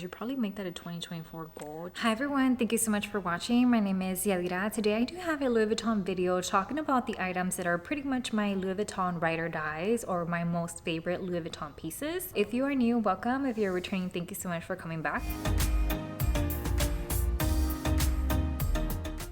should probably make that a 2024 goal. Hi everyone, thank you so much for watching. My name is Yadira. Today I do have a Louis Vuitton video talking about the items that are pretty much my Louis Vuitton ride or dies, or my most favorite Louis Vuitton pieces. If you are new, welcome. If you're returning, thank you so much for coming back.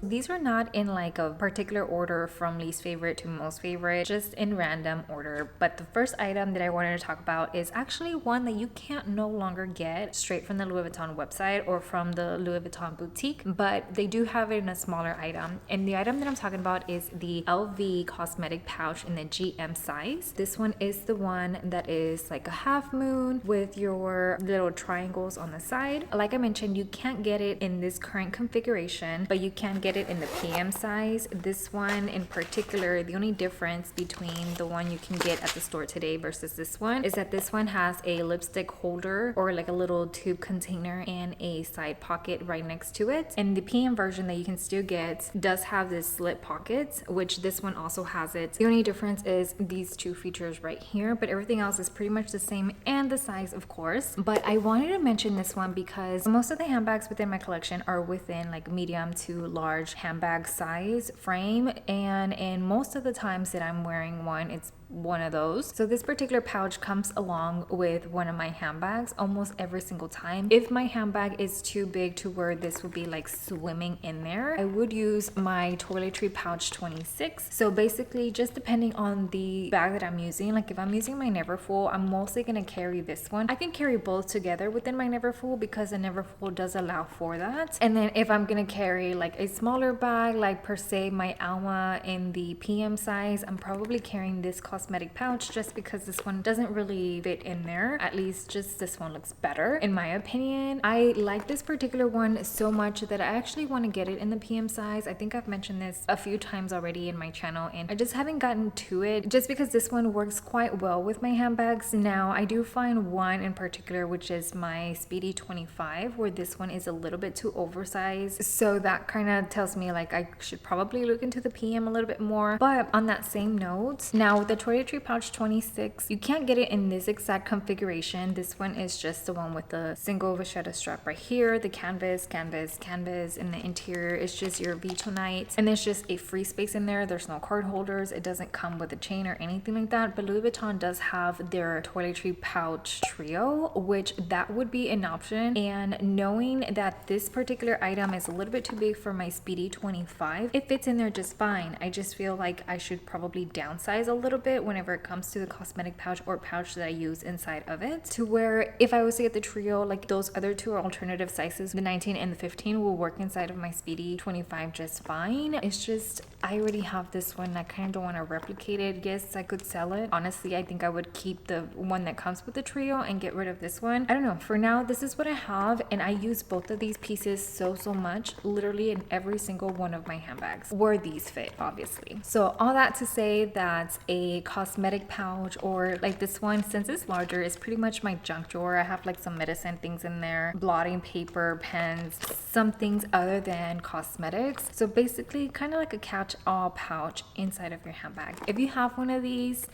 These are not in like a particular order from least favorite to most favorite, just in random order. But the first item that I wanted to talk about is actually one that you can't no longer get straight from the Louis Vuitton website or from the Louis Vuitton boutique, but they do have it in a smaller item. And the item that I'm talking about is the LV cosmetic pouch in the GM size. This one is the one that is like a half moon with your little triangles on the side. Like I mentioned, you can't get it in this current configuration, but you can get it in the PM size. This one in particular, the only difference between the one you can get at the store today versus this one is that this one has a lipstick holder or like a little tube container and a side pocket right next to it. And the PM version that you can still get does have this slit pockets, which this one also has it. The only difference is these two features right here, but everything else is pretty much the same, and the size of course. But I wanted to mention this one because most of the handbags within my collection are within like medium to large handbag size frame, and in most of the times that I'm wearing one, it's one of those. So this particular pouch comes along with one of my handbags almost every single time. If my handbag is too big to where this would be like swimming in there, I would use my toiletry pouch 26. So basically, just depending on the bag that I'm using, like if I'm using my Neverfull, I'm mostly gonna carry this one. I can carry both together within my Neverfull because the Neverfull does allow for that. And then if I'm gonna carry like a smaller bag, like per se my Alma in the PM size, I'm probably carrying this cosmetic pouch just because this one doesn't really fit in there. At least just this one looks better in my opinion. I like this particular one so much that I actually want to get it in the PM size. I think I've mentioned this a few times already in my channel, and I just haven't gotten to it just because this one works quite well with my handbags. Now I do find one in particular, which is my Speedy 25, where this one is a little bit too oversized, so that kind of tells me like I should probably look into the PM a little bit more. But on that same note, now with the toiletry pouch 26, you can't get it in this exact configuration. This one is just the one with the single vachetta strap right here, the canvas in the interior is just your Vuittonite, and there's just a free space in there. There's no card holders. It doesn't come with a chain or anything like that. But Louis Vuitton does have their toiletry pouch trio, which that would be an option. And knowing that this particular item is a little bit too big for my Speedy 25, it fits in there just fine. I just feel like I should probably downsize a little bit whenever it comes to the cosmetic pouch or pouch that I use inside of it, to where if I was to get the trio, like those other two alternative sizes, the 19 and the 15, will work inside of my Speedy 25 just fine. It's just I already have this one. I kind of don't want to replicate it. Yes, I could sell it. Honestly, I think I would keep the one that comes with the trio and get rid of this one. I don't know. For now, this is what I have, and I use both of these pieces so much, literally in every single one of my handbags where these fit, obviously. So all that to say that a cosmetic pouch, or like this one, since it's larger, is pretty much my junk drawer. I have like some medicine things in there, blotting paper, pens, some things other than cosmetics. So basically kind of like a catch-all pouch inside of your handbag. If you have one of these,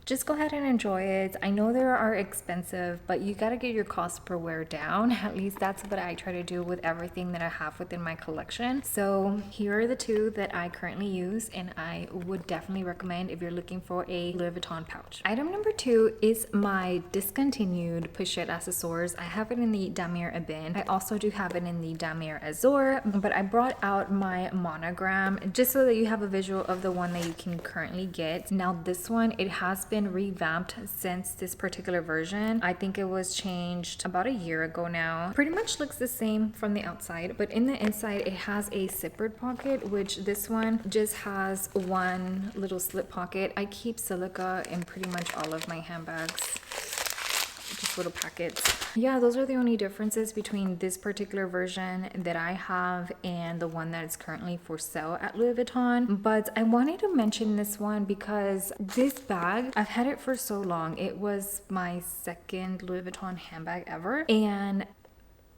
just go ahead and enjoy it. I know they are expensive, but you got to get your cost per wear down. At least that's what I try to do with everything that I have within my collection. So here are the two that I currently use, and I would definitely recommend if you're looking for a Louis Vuitton pouch. Item number 2 is my discontinued Pochette accessories. I have it in the Damier Ebene. I also do have it in the Damier Azur, but I brought out my monogram just so that you have a visual of the one that you can currently get. Now this one, it has been revamped since this particular version. I think it was changed about a year ago now. Pretty much looks the same from the outside, but in the inside it has a zippered pocket, which this one just has one little slip pocket. I keep silica in pretty much all of my handbags, just little packets. Yeah, those are the only differences between this particular version that I have and the one that is currently for sale at Louis Vuitton. But I wanted to mention this one because this bag, I've had it for so long. It was my second Louis Vuitton handbag ever, and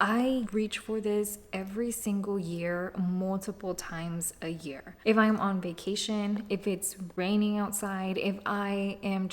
I reach for this every single year, multiple times a year. If I'm on vacation, if it's raining outside, if I am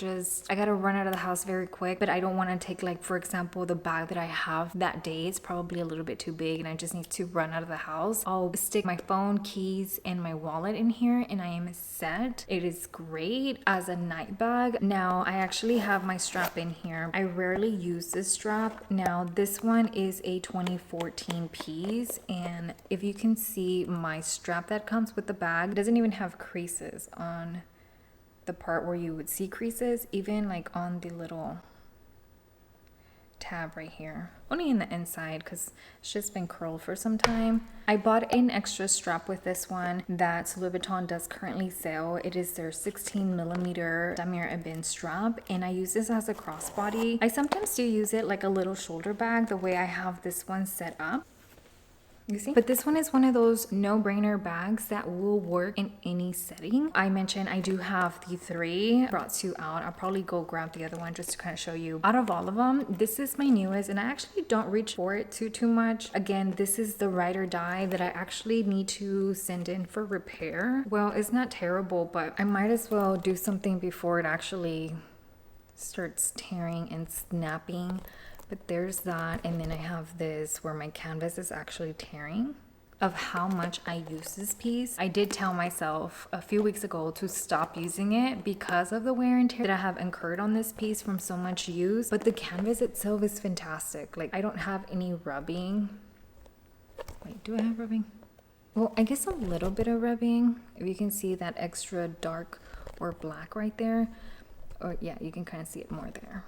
I gotta run out of the house very quick, but I don't want to take, like, for example, the bag that I have that day, it's probably a little bit too big and I just need to run out of the house. I'll stick my phone, keys, and my wallet in here and I am set. It is great as a night bag. Now, I actually have my strap in here. I rarely use this strap. Now, this one is a 2014 piece, and if you can see my strap that comes with the bag, it doesn't even have creases on the part where you would see creases, even like on the little tab right here, only in the inside because it's just been curled for some time. I bought an extra strap with this one that Louis Vuitton does currently sell. It is their 16mm Damier Ebene strap, and I use this as a crossbody. I sometimes do use it like a little shoulder bag, the way I have this one set up. You see? But this one is one of those no-brainer bags that will work in any setting. I mentioned I do have the 3. Brought 2 out. I'll probably go grab the other one just to kind of show you. Out of all of them, this is my newest, and I actually don't reach for it too much. Again, this is the ride or die that I actually need to send in for repair. Well, it's not terrible, but I might as well do something before it actually starts tearing and snapping. But there's that, and then I have this where my canvas is actually tearing of how much I use this piece. I did tell myself a few weeks ago to stop using it because of the wear and tear that I have incurred on this piece from so much use, but the canvas itself is fantastic. Like, I don't have any rubbing. Wait, do I have rubbing? Well, I guess a little bit of rubbing. If you can see that extra dark or black right there, or yeah, you can kind of see it more there.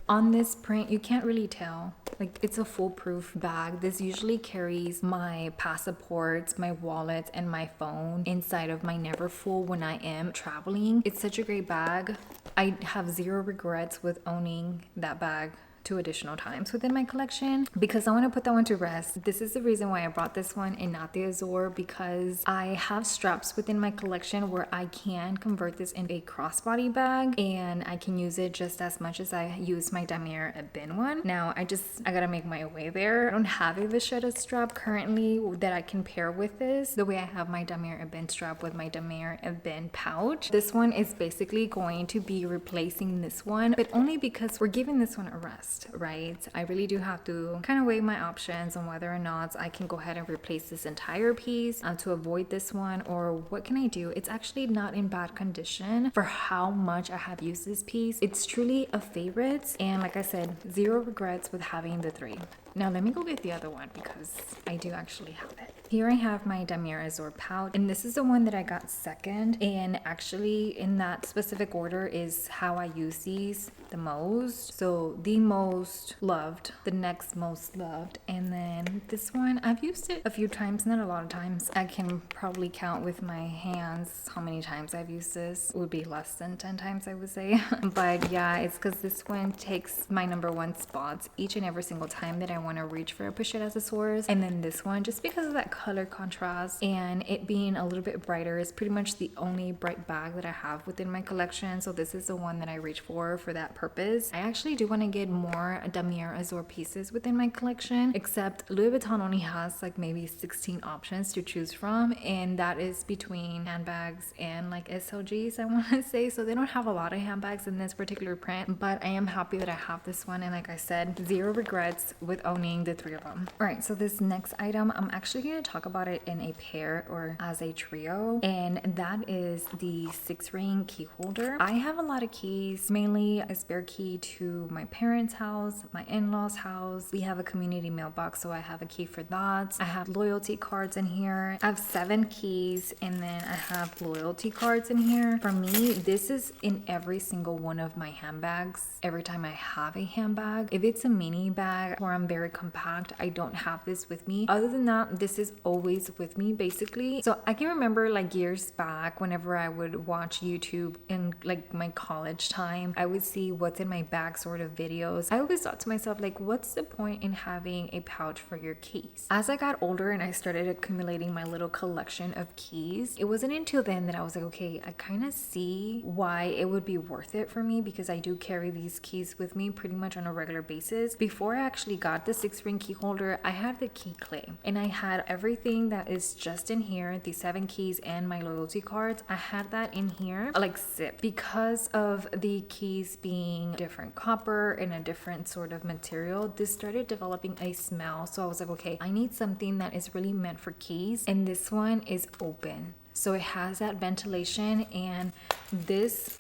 On this print, you can't really tell. Like, it's a foolproof bag. This usually carries my passports, my wallet, and my phone inside of my Neverfull when I am traveling. It's such a great bag. I have zero regrets with owning that bag 2 additional times within my collection because I want to put that one to rest. This is the reason why I brought this one and not the Azure, because I have straps within my collection where I can convert this into a crossbody bag and I can use it just as much as I use my Damier Ebene one. Now I gotta make my way there. I don't have a Pochette strap currently that I can pair with this the way I have my Damier Ebene strap with my Damier Ebene pouch. This one is basically going to be replacing this one, but only because we're giving this one a rest. Right? I really do have to kind of weigh my options on whether or not I can go ahead and replace this entire piece to avoid this one, or what can I do. It's actually not in bad condition for how much I have used this piece. It's truly a favorite, and like I said, zero regrets with having the 3. Now let me go get the other one because I do actually have it. Here I have my Damier Azure pouch, and this is the one that I got second, and actually in that specific order is how I use these the most. So the most loved, the next most loved, and then this one, I've used it a few times, not a lot of times. I can probably count with my hands how many times I've used this. It would be less than 10 times, I would say. But yeah, it's because this one takes my #1 spots each and every single time that I want to reach for a Pochette accessories. And then this one, just because of that color contrast and it being a little bit brighter, is pretty much the only bright bag that I have within my collection. So this is the one that I reach for that purpose. I actually do want to get more Damier Azure pieces within my collection, except Louis Vuitton only has like maybe 16 options to choose from, and that is between handbags and like SLGs, I want to say. So they don't have a lot of handbags in this particular print, but I am happy that I have this one, and like I said, zero regrets with owning the 3 of them. All right, so this next item, I'm actually going to talk about it in a pair or as a trio, and that is the 6-ring key holder. I have a lot of keys, mainly a spare key to my parents' house, my in-laws' house. We have a community mailbox, so I have a key for that. I have loyalty cards in here. I have 7 keys, and then I have loyalty cards in here. For me, this is in every single one of my handbags. Every time I have a handbag, if it's a mini bag or I'm very compact, I don't have this with me. Other than that, this is always with me basically. So I can remember like years back whenever I would watch YouTube in like my college time, I would see what's in my bag sort of videos. I always thought to myself, like, what's the point in having a pouch for your keys? As I got older and I started accumulating my little collection of keys, it wasn't until then that I was like, okay, I kind of see why it would be worth it for me, because I do carry these keys with me pretty much on a regular basis. Before I actually got the 6-ring key holder, I had the key clay and I had everything that is just in here, the 7 keys and my loyalty cards. I had that in here like zip, because of the keys being different copper and a different sort of material. This started developing a smell, so I was like, okay, I need something that is really meant for keys, and this one is open, so it has that ventilation. And this,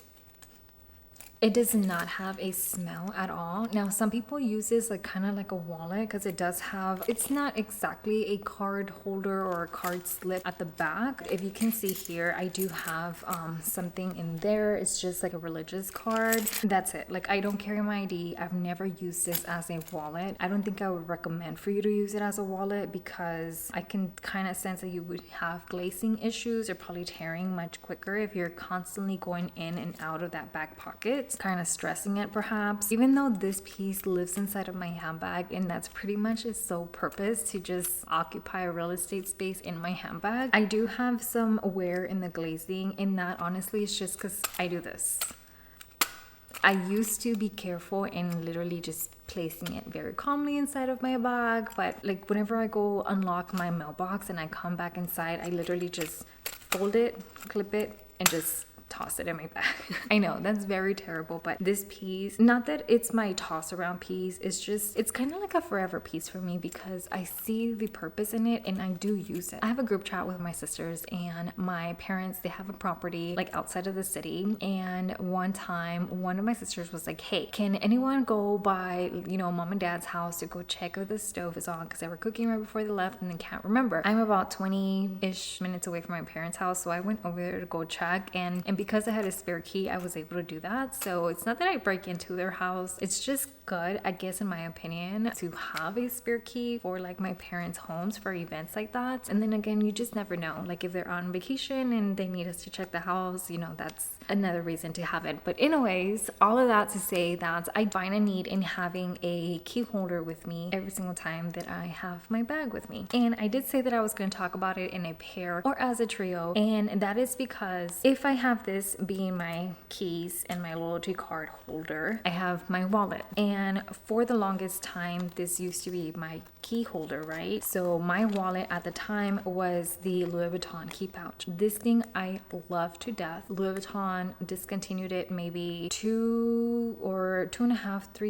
it does not have a smell at all. Now, some people use this like kind of like a wallet, because it does have, it's not exactly a card holder or a card slip at the back. If you can see here, I do have something in there. It's just like a religious card. That's it. Like, I don't carry my ID. I've never used this as a wallet. I don't think I would recommend for you to use it as a wallet, because I can kind of sense that you would have glazing issues or probably tearing much quicker if you're constantly going in and out of that back pocket, kind of stressing it perhaps. Even though this piece lives inside of my handbag, and that's pretty much its sole purpose, to just occupy a real estate space in my handbag, I do have some wear in the glazing, and that honestly is just because I do this. I used to be careful and literally just placing it very calmly inside of my bag, but like whenever I go unlock my mailbox and I come back inside, I literally just fold it, clip it, and just toss it in my bag. I know that's very terrible, but this piece, not that it's my toss around piece, it's just, it's kind of like a forever piece for me, because I see the purpose in it and I do use it. I have a group chat with my sisters and my parents. They have a property like outside of the city, and one time one of my sisters was like, hey, can anyone go by, you know, mom and dad's house to go check if the stove is on, because they were cooking right before they left and they can't remember. I'm about 20-ish minutes away from my parents' house, so I went over there to go check, and because I had a spare key, I was able to do that. So it's not that I break into their house. It's just good, I guess, in my opinion, to have a spare key for like my parents' homes for events like that. And then again, you just never know. Like if they're on vacation and they need us to check the house, you know, that's another reason to have it. But anyways, all of that to say that I find a need in having a key holder with me every single time that I have my bag with me. And I did say that I was going to talk about it in a pair or as a trio, and that is because if I have this being my keys and my loyalty card holder, I have my wallet. And for the longest time, this used to be my key holder, right? So my wallet at the time was the Louis Vuitton key pouch. This thing I love to death. Louis Vuitton discontinued it maybe 3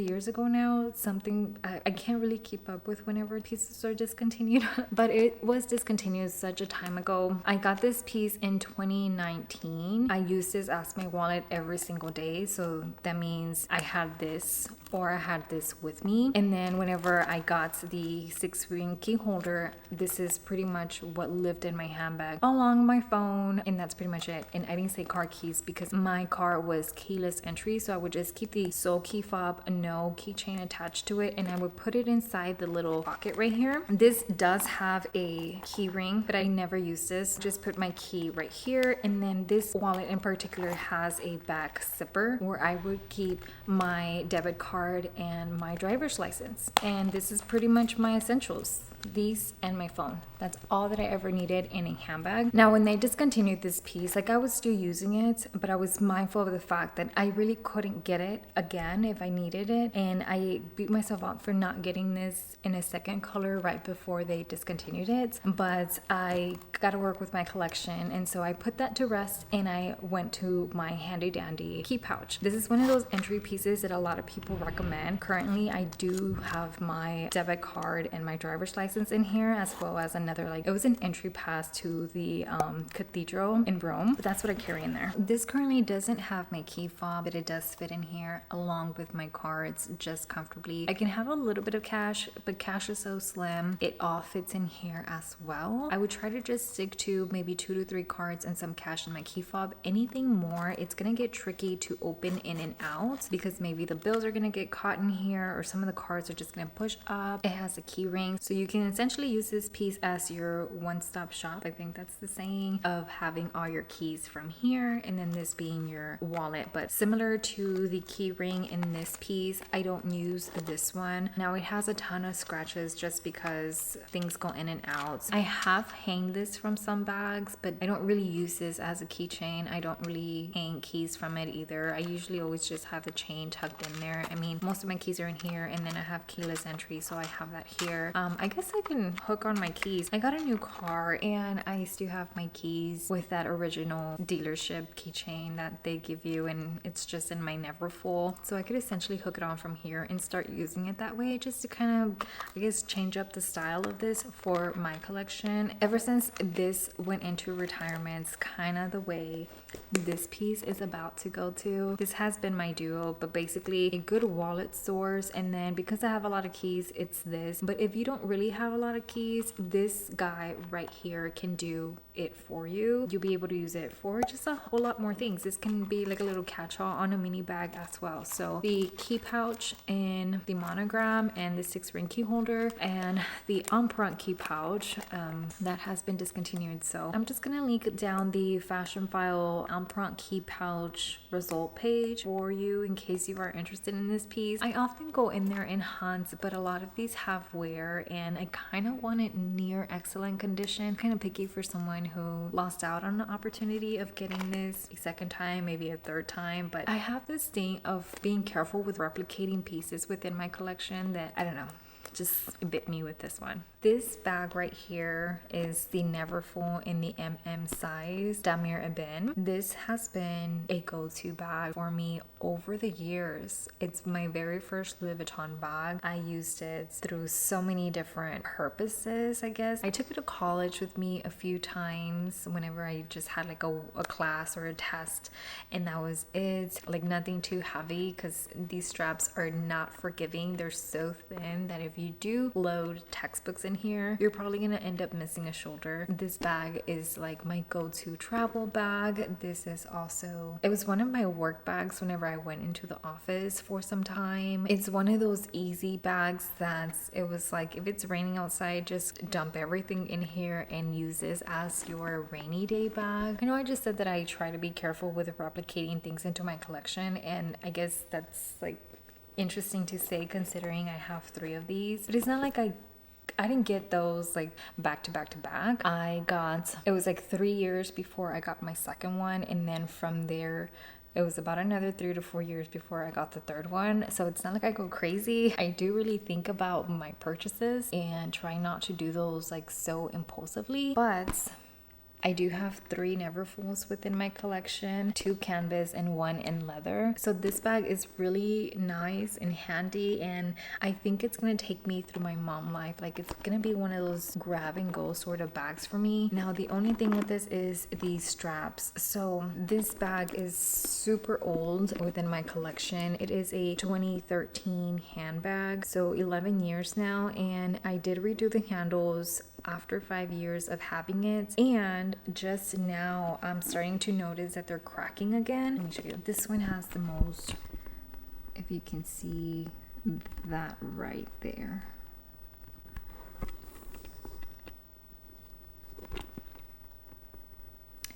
years ago now. Something I can't really keep up with whenever pieces are discontinued, but it was discontinued such a time ago. I got this piece in 2019. I used this as my wallet every single day, so that means I had this or I had this with me. And then whenever I got the 6-ring key holder, this is pretty much what lived in my handbag along my phone, and that's pretty much it. And I didn't say car keys because my car was keyless entry, so I would just keep the sole key fob, no keychain attached to it, and I would put it inside the little pocket right here. This does have a key ring, but I never use this. Just put my key right here, and then this wallet in particular has a back zipper where I would keep my debit card and my driver's license. And this is pretty much my essentials. These and my phone. That's all that I ever needed in a handbag. Now, when they discontinued this piece, like I was still using it, but I was mindful of the fact that I really couldn't get it again if I needed it. And I beat myself up for not getting this in a second color right before they discontinued it. But I got to work with my collection, and so I put that to rest and I went to my handy dandy key pouch. This is one of those entry pieces that a lot of people recommend. Currently, I do have my debit card and my driver's license in here, as well as another, like, it was an entry pass to the cathedral in Rome, but that's what I carry in there. This currently doesn't have my key fob, but it does fit in here along with my cards just comfortably. I can have a little bit of cash, but cash is so slim, it all fits in here as well. I would try to just stick to maybe 2 to 3 cards and some cash in my key fob. Anything more, it's gonna get tricky to open in and out because maybe the bills are gonna get caught in here, or some of the cards are just gonna push up. It has a key ring, so you can essentially use this piece as as your one-stop shop. I think that's the saying, of having all your keys from here, and then this being your wallet. But similar to the key ring in this piece, I don't use this one. Now it has a ton of scratches just because things go in and out. I have hanged this from some bags, but I don't really use this as a keychain. I don't really hang keys from it either. I usually always just have the chain tucked in there. I mean, most of my keys are in here, and then I have keyless entry, so I have that here. I guess I can hook on my keys. I got a new car, and I still have my keys with that original dealership keychain that they give you, and it's just in my Neverfull. So I could essentially hook it on from here and start using it that way, just to kind of, I guess, change up the style of this for my collection. Ever since this went into retirements, kind of the way this piece is about to go to. This has been my duo, but basically a good wallet source, and then because I have a lot of keys, it's this. But if you don't really have a lot of keys, this guy right here can do it for you. You'll be able to use it for just a whole lot more things. This can be like a little catch-all on a mini bag as well. So the key pouch and the monogram and the 6-ring key holder and the Empreinte key pouch that has been discontinued. So I'm just gonna link down the Fashion File Empreinte key pouch result page for you in case you are interested in this piece. I often go in there in hunts, but a lot of these have wear, and I kind of want it near excellent condition. Kind of picky for someone who lost out on the opportunity of getting this a second time, maybe a third time. But I have this thing of being careful with replicating pieces within my collection that, I don't know, just bit me with this one. This bag right here is the Neverfull in the MM size, Damier Ebene. This has been a go-to bag for me over the years. It's my very first Louis Vuitton bag. I used it through so many different purposes, I guess. I took it to college with me a few times whenever I just had like a class or a test, and that was it. Like nothing too heavy, because these straps are not forgiving. They're so thin that if you do load textbooks in here, you're probably gonna end up missing a shoulder. This bag is like my go-to travel bag. This is also, it was one of my work bags whenever I went into the office for some time. It's one of those easy bags that it was like, if it's raining outside, just dump everything in here and use this as your rainy day bag. I know I just said that I try to be careful with replicating things into my collection, and I guess that's like interesting to say considering I have 3 of these. But it's not like I didn't get those like back to back to back. It was like 3 years before I got my second one, and then from there it was about another 3 to 4 years before I got the third one. So it's not like I go crazy. I do really think about my purchases and try not to do those like so impulsively, but I do have 3 Neverfulls within my collection, 2 canvas and 1 in leather. So this bag is really nice and handy, and I think it's gonna take me through my mom life. Like it's gonna be one of those grab and go sort of bags for me. Now the only thing with this is the straps. So this bag is super old within my collection. It is a 2013 handbag, so 11 years now, and I did redo the handles after 5 years of having it, and just now I'm starting to notice that they're cracking again. Let me show you. This one has the most, if you can see that right there.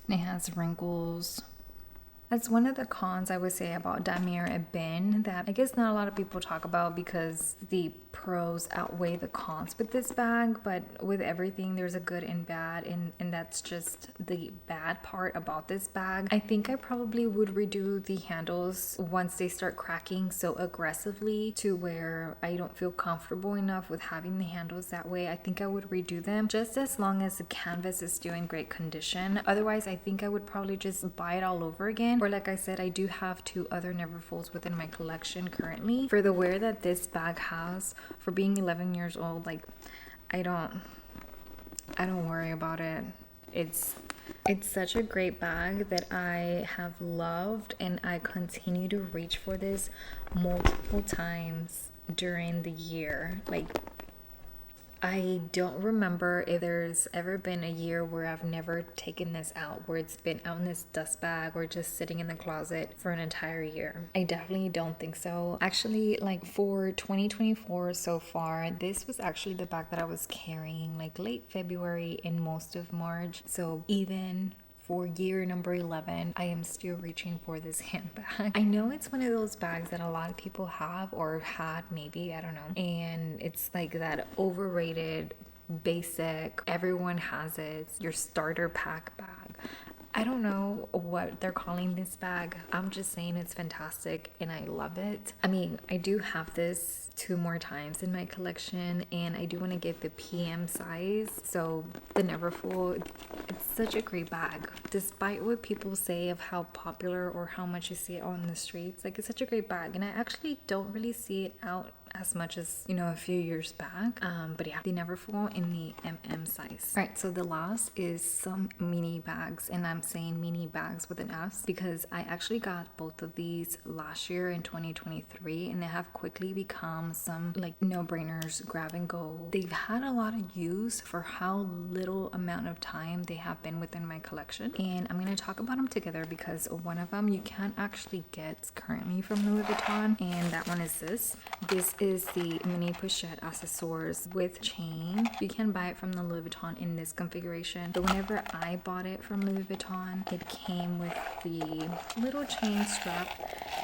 And it has wrinkles. That's one of the cons I would say about Damier Ebene that I guess not a lot of people talk about, because the pros outweigh the cons with this bag. But with everything, there's a good and bad, and that's just the bad part about this bag. I think I probably would redo the handles once they start cracking so aggressively to where I don't feel comfortable enough with having the handles that way. I think I would redo them just as long as the canvas is still in great condition. Otherwise, I think I would probably just buy it all over again. Or like I said, I do have 2 other Neverfulls within my collection currently. For the wear that this bag has, for being 11 years old, like I don't worry about it. It's such a great bag that I have loved, and I continue to reach for this multiple times during the year. Like I don't remember if there's ever been a year where I've never taken this out, where it's been out in this dust bag or just sitting in the closet for an entire year. I definitely don't think so. Actually, like for 2024 so far, this was actually the bag that I was carrying like late February and most of March. So even for year number 11, I am still reaching for this handbag. I know it's one of those bags that a lot of people have or had, maybe, I don't know. And it's like that overrated, basic, everyone has it, your starter pack bag. I don't know what they're calling this bag. I'm just saying it's fantastic and I love it. I mean, I do have this 2 more times in my collection and I do want to get the PM size. So the Neverfull, it's such a great bag. Despite what people say of how popular or how much you see it on the streets, like it's such a great bag and I actually don't really see it out as much as, you know, a few years back. But yeah, the Neverfull in the MM size. All right, so the last is some mini bags, and I'm saying mini bags with an S because I actually got both of these last year in 2023 and they have quickly become some like no-brainers, grab and go. They've had a lot of use for how little amount of time they have been within my collection, and I'm going to talk about them together because one of them you can't actually get currently from Louis Vuitton, and that one is this. This is the mini pochette accessories with chain. You can buy it from the Louis Vuitton in this configuration, but whenever I bought it from Louis Vuitton, it came with the little chain strap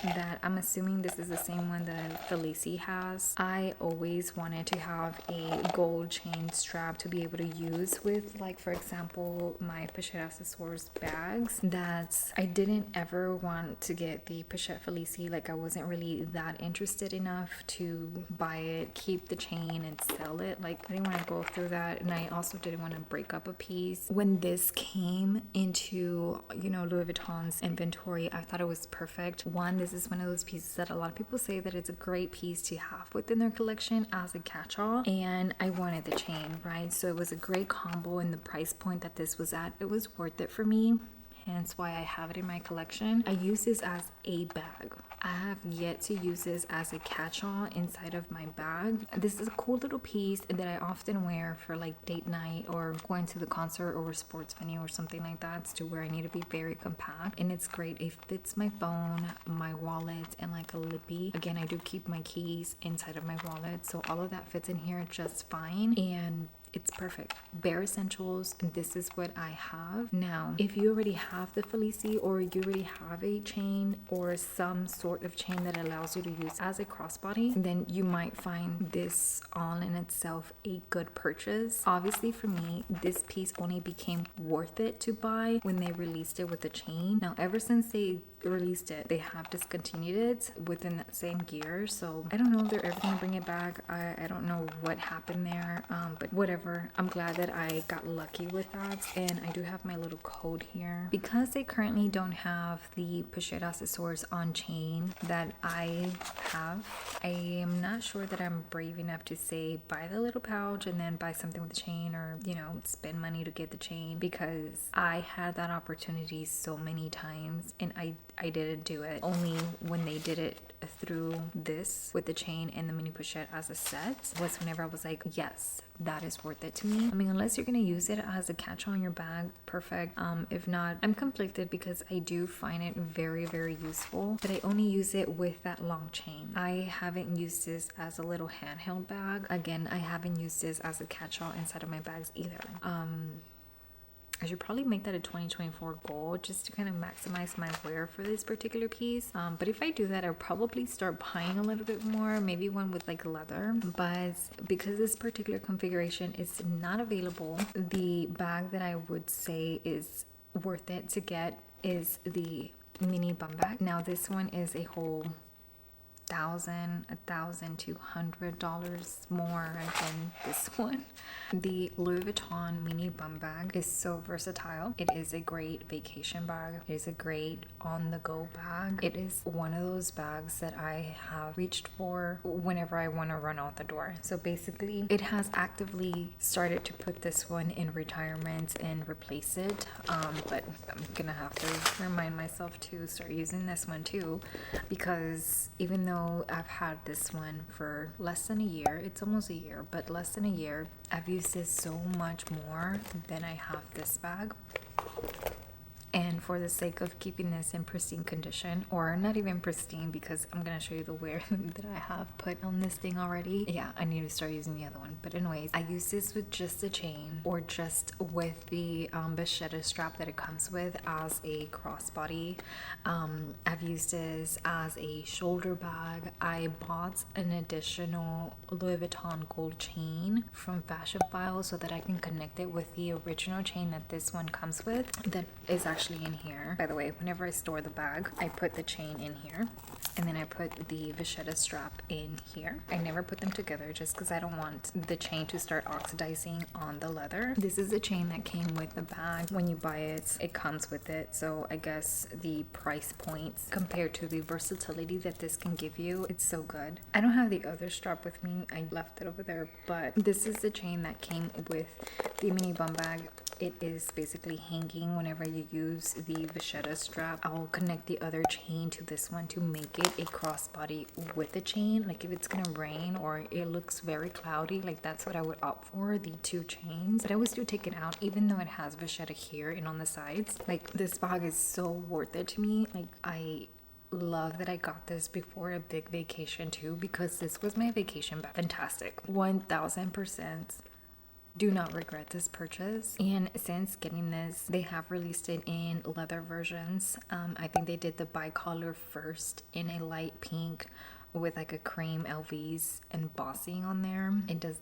that I'm assuming this is the same one that Felicie has. I always wanted to have a gold chain strap to be able to use with, like, for example, my Pochette accessories bags. That I didn't ever want to get the Pochette Felicie. Like, I wasn't really that interested enough to buy it, keep the chain and sell it. Like, I didn't want to go through that, and I also didn't want to break up a piece. When this came into, you know, Louis Vuitton's inventory, I thought it was perfect. One, this is one of those pieces that a lot of people say that it's a great piece to have within their collection as a catch-all, and I wanted the chain, right? So it was a great combo, and the price point that this was at, it was worth it for me, hence why I have it in my collection. I use this as a bag. I have yet to use this as a catch-all inside of my bag. This is a cool little piece that I often wear for like date night or going to the concert or a sports venue or something like that. It's to where I need to be very compact, and it's great. It fits my phone, my wallet, and like a lippy. Again, I do keep my keys inside of my wallet, so all of that fits in here just fine, and it's perfect. Bare essentials, and this is what I have. Now, if you already have the Felicie or you already have a chain or some sort of chain that allows you to use as a crossbody, then you might find this all in itself a good purchase. Obviously for me, this piece only became worth it to buy when they released it with the chain. Now, ever since they released it, they have discontinued it within that same year, so I don't know if they're ever gonna bring it back. I don't know what happened there, but whatever. I'm glad that I got lucky with that, and I do have my little code here. Because they currently don't have the Pochette accessories on chain that I have, I am not sure that I'm brave enough to say buy the little pouch and then buy something with the chain, or, you know, spend money to get the chain, because I had that opportunity so many times and I didn't do it. Only when they did it through this with the chain and the mini pochette as a set was whenever I was like, yes, that is worth it to me. I mean, unless you're gonna use it as a catch-all in your bag, perfect. If not, I'm conflicted because I do find it very, very useful, but I only use it with that long chain. I haven't used this as a little handheld bag. Again, I haven't used this as a catch-all inside of my bags either. I should probably make that a 2024 goal just to kind of maximize my wear for this particular piece. But if I do that, I'll probably start buying a little bit more, maybe one with like leather. But because this particular configuration is not available, the bag that I would say is worth it to get is the mini Bumbag. Now this one is a whole $1,200 more than this one. The Louis Vuitton mini Bumbag is so versatile. It is a great vacation bag. It is a great on-the-go bag. It is one of those bags that I have reached for whenever I want to run out the door. So basically, it has actively started to put this one in retirement and replace it. But I'm gonna have to remind myself to start using this one too, because even though though I've had this one for less than a year, it's almost a year, but less than a year, I've used this so much more than I have this bag. And for the sake of keeping this in pristine condition, or not even pristine, because I'm gonna show you the wear that I have put on this thing already. Yeah, I need to start using the other one. But anyways, I use this with just the chain or just with the Pochette strap that it comes with as a crossbody. I've used this as a shoulder bag. I bought an additional Louis Vuitton gold chain from Fashion File so that I can connect it with the original chain that this one comes with, that is actually in here. By the way, whenever I store the bag, I put the chain in here and then I put the Pochette strap in here. I never put them together just because I don't want the chain to start oxidizing on the leather. This is a chain that came with the bag. When you buy it, it comes with it. So I guess the price points compared to the versatility that this can give you, it's so good. I don't have the other strap with me. I left it over there, but this is the chain that came with the mini Bumbag. It is basically hanging whenever you use the Pochette strap. I'll connect the other chain to this one to make it a crossbody with the chain. Like if it's gonna rain or it looks very cloudy, like that's what I would opt for, the two chains. But I would still take it out even though it has Pochette here and on the sides. Like this bag is so worth it to me. Like I love that I got this before a big vacation too, because this was my vacation bag. Fantastic. 1000%. Do not regret this purchase. And since getting this, they have released it in leather versions. I think they did the bicolor first in a light pink with like a cream LVs embossing on there.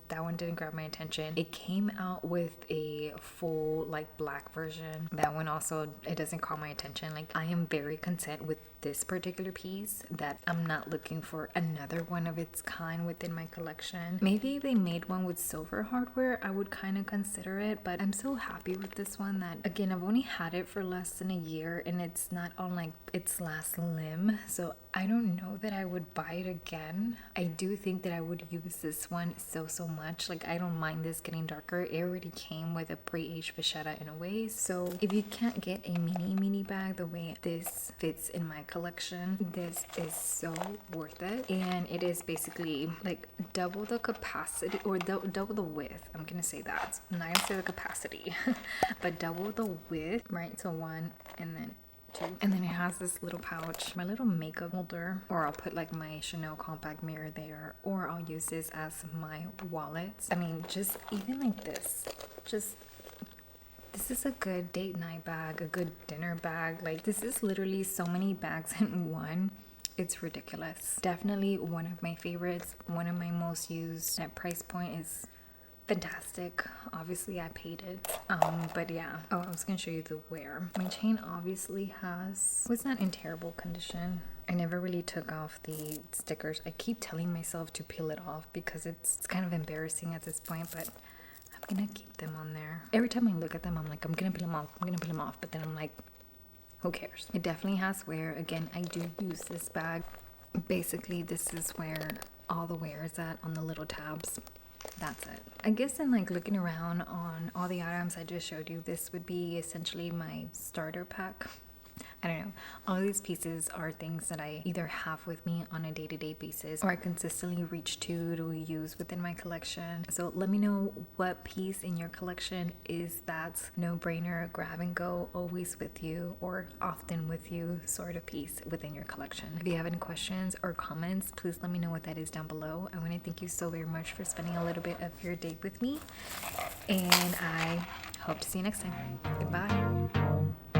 That one didn't grab my attention. It came out with a full like black version. That one also, it doesn't call my attention. Like I am very content with this particular piece, that I'm not looking for another one of its kind within my collection. Maybe if they made one with silver hardware, I would kind of consider it, but I'm so happy with this one that, again, I've only had it for less than a year and it's not on like its last limb, so I don't know that I would buy it again. I do think that I would use this one so much. Like I don't mind this getting darker. It already came with a pre-aged Pochette in a way, so if you can't get a mini bag the way this fits in my collection, this is so worth it. And it is basically like double the capacity, or double the width. I'm gonna say that, I'm not gonna say the capacity but double the width, right? So one and then two, and then it has this little pouch, my little makeup holder, or I'll put like my Chanel compact mirror there, or I'll use this as my wallet. I mean, just even like this is a good date night bag, a good dinner bag. Like this is literally so many bags in one. It's ridiculous. Definitely one of my favorites, one of my most used. At price point is fantastic. Obviously I paid it, but yeah. Oh, I was gonna show you the wear. My chain obviously was not in terrible condition. I never really took off the stickers. I keep telling myself to peel it off because it's kind of embarrassing at this point, but I'm gonna keep them on there. Every time I look at them, I'm like, I'm gonna peel them off, but then I'm like, who cares? It definitely has wear. Again, I do use this bag. Basically, this is where all the wear is at, on the little tabs. That's it. I guess in like looking around on all the items I just showed you, this would be essentially my starter pack. I don't know. All of these pieces are things that I either have with me on a day-to-day basis, or I consistently reach to use within my collection. So let me know what piece in your collection is that no-brainer, grab and go, always with you, or often with you sort of piece within your collection. If you have any questions or comments, please let me know what that is down below. I want to thank you so very much for spending a little bit of your day with me, and I hope to see you next time. Goodbye.